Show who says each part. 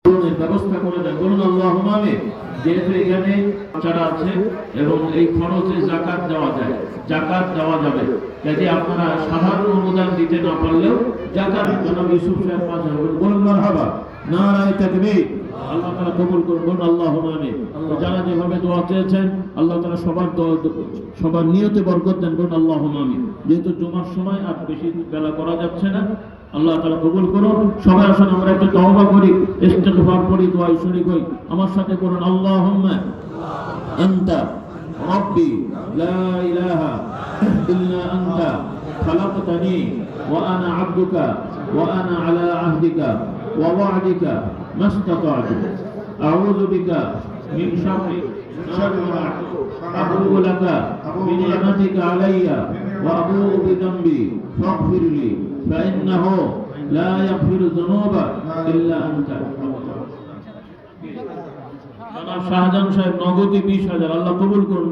Speaker 1: ব্যবস্থা করে দেন, বলুন আল্লাহুম্মা আমিন। যেহেতু এখানে বাচ্চারা আছে এবং এই খরচে যাকাত দেওয়া যায়, যাকাত দেওয়া যাবে, যদি আপনারা সাধারণ অনুদান দিতে না পারলেও যাকাত জনাব ইউসুফ সাহেব পাঁচ হাজার বলুন মারহাবা, নারায়ে তাকবীর। আল্লাহ তাআলা কবুল করুন, বলুন আল্লাহুম্মা আমিন। যারা যেভাবে দোয়া চেয়েছেন আল্লাহ তাআলা সবার নিয়তে বরকত দেন, বলুন আল্লাহুম্মা আমিন। যেহেতু জুমার সময় আর বেশি বেলা করা যাচ্ছে না, আল্লাহ তাআলা কবুল করুন। সবাই আসুন আমরা একটু তওবা করি, ইস্তিগফার করি, দোয়া শরীক হই। আমার সাথে করুন আল্লাহুম্মা আনতা রাব্বি লা ইলাহা ইল্লা আনতা খালাকতানি ওয়া আনা আবদুকা ওয়া আনা আলা আহদিকা ওয়া ওয়া'দিকা মাসতাতা'তু আউযু বিকা মিন শাররি মা আবুউ লাকা বিনি'মাতিকা আলাইয়া ওয়া আবুউ বিযামবি ফাগফিরলি ফাইন্নাহু লা ইয়াগফিরু যুনুবা ইল্লা আনতা। জনাব শাহজাহান সাহেব নগদে 20,000, আল্লাহ কবুল করুন।